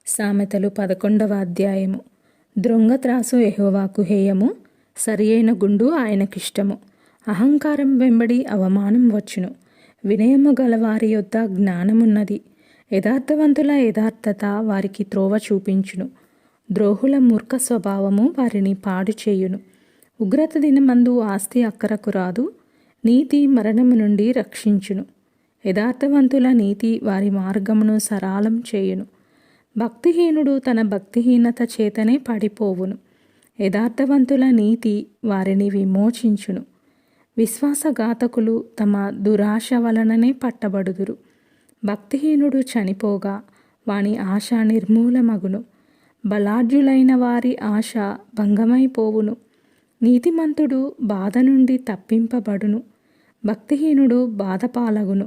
సామెతలు 11వ అధ్యాయము. దొంగత్రాసు యెహోవాకు హేయము, సరియైన గుండు ఆయనకిష్టము. అహంకారం వెంబడి అవమానం వచ్చును. వినయము గలవారి యొద్ద జ్ఞానమున్నది. యథార్థవంతుల యథార్థత వారికి త్రోవ చూపించును. ద్రోహుల మూర్ఖ స్వభావము వారిని పాడు చేయును. ఉగ్రత దినమందు ఆస్తి అక్కరకు రాదు. నీతి మరణము నుండి రక్షించును. యథార్థవంతుల నీతి వారి మార్గమును సరళం చేయును. భక్తిహీనుడు తన భక్తిహీనత చేతనే పడిపోవును. యథార్థవంతుల నీతి వారిని విమోచించును. విశ్వాసఘాతకులు తమ దురాశ వలననే పట్టబడుదురు. భక్తిహీనుడు చనిపోగా వాని ఆశ నిర్మూలమగును. బలాఢ్యులైన వారి ఆశ భంగమైపోవును. నీతిమంతుడు బాధ నుండి తప్పింపబడును. భక్తిహీనుడు బాధపాలగును.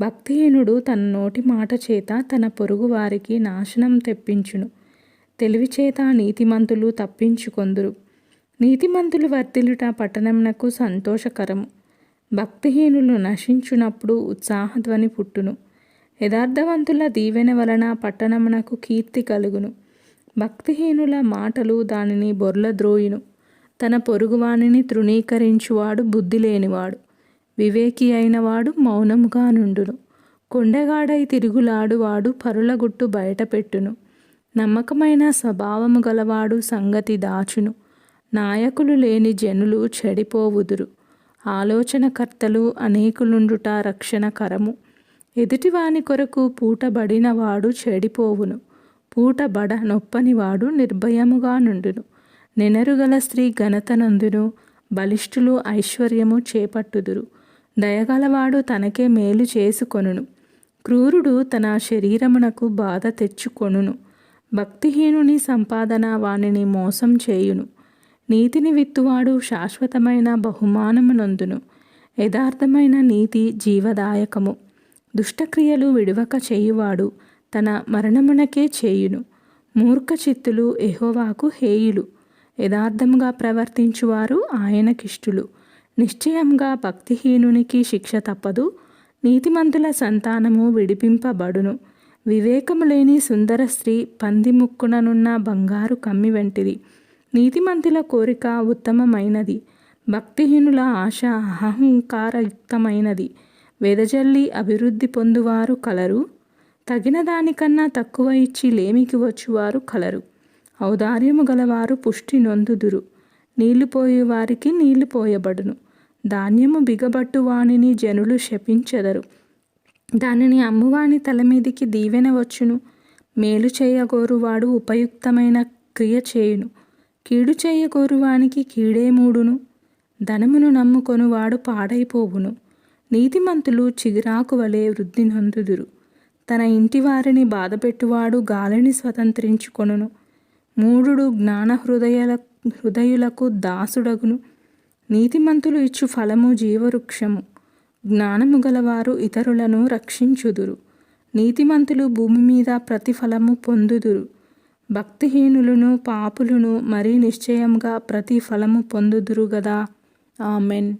భక్తిహీనుడు తన నోటి మాట చేత తన పొరుగు వారికి నాశనం తెప్పించును. తెలివిచేత నీతిమంతులు తప్పించుకొందురు. నీతిమంతులు వర్ధిల్లుట పట్టణమునకు సంతోషకరము. భక్తిహీనులు నశించునప్పుడు ఉత్సాహధ్వని పుట్టును. యథార్థవంతుల దీవెన వలన పట్టణమునకు కీర్తి కలుగును. భక్తిహీనుల మాటలు దానిని బొర్లద్రోయును. తన పొరుగువానిని తృణీకరించువాడు బుద్ధి లేనివాడు. వివేకి అయినవాడు మౌనముగా నుండును. కొండగాడై తిరుగులాడువాడు పరుల గుట్టు బయటపెట్టును. నమ్మకమైన స్వభావము గలవాడు సంగతి దాచును. నాయకులు లేని జనులు చెడిపోవుదురు. ఆలోచనకర్తలు అనేకులుండుట రక్షణకరము. ఎదుటివాని కొరకు పూటబడినవాడు చెడిపోవును. పూటబడ నొప్పనివాడు నిర్భయముగా నుండును. నెనరుగల స్త్రీ ఘనతనందును. బలిష్ఠులు ఐశ్వర్యము చేపట్టుదురు. దయగలవాడు తనకే మేలు చేసుకొనును. క్రూరుడు తన శరీరమునకు బాధ తెచ్చుకొనును. భక్తిహీనుని సంపాదన వానిని మోసం చేయును. నీతిని విత్తువాడు శాశ్వతమైన బహుమానమునొందును. యథార్థమైన నీతి జీవదాయకము. దుష్టక్రియలు విడువక చేయువాడు తన మరణమునకే చేయును. మూర్ఖచిత్తులు యెహోవాకు హేయులు. యథార్థముగా ప్రవర్తించువారు ఆయనకిష్టులు. నిశ్చయంగా భక్తిహీనునికి శిక్ష తప్పదు. నీతిమంతుల సంతానము విడిపింపబడును. వివేకము లేని సుందర స్త్రీ పంది ముక్కుననున్న బంగారు కమ్మి వంటిది. నీతిమంతుల కోరిక ఉత్తమమైనది. భక్తిహీనుల ఆశ అహంకారయుక్తమైనది. వెదజల్లి అభివృద్ధి పొందువారు కలరు. తగిన దానికన్నా తక్కువ ఇచ్చి లేమికి వచ్చువారు కలరు. ఔదార్యము గలవారు పుష్టి నొందుదురు. నీళ్లు పోయేవారికి నీళ్లు పోయబడును. ధాన్యము బిగబట్టు వానిని జనులు శపించెదరు. దానిని అమ్మువాని తలమీదికి దీవెన వచ్చును. మేలు చేయగోరువాడు ఉపయుక్తమైన క్రియ చేయును. కీడు చేయగోరువానికి కీడే మూడును. ధనమును నమ్ముకొనువాడు పాడైపోవును. నీతిమంతులు చిగురాకు వలె వృద్ధి నొందుదురు. తన ఇంటి వారిని బాధపెట్టువాడు గాలిని స్వతంత్రించుకొనును. మూఢుడు జ్ఞాన హృదయులకు దాసుడగును. నీతిమంతులు ఇచ్చు ఫలము జీవవృక్షము. జ్ఞానము గలవారు ఇతరులను రక్షించుదురు. నీతిమంతులు భూమి మీద ప్రతిఫలము పొందుదురు. భక్తిహీనులను పాపులను మరీ నిశ్చయముగా ప్రతిఫలము పొందుదురు గదా. ఆమెన్.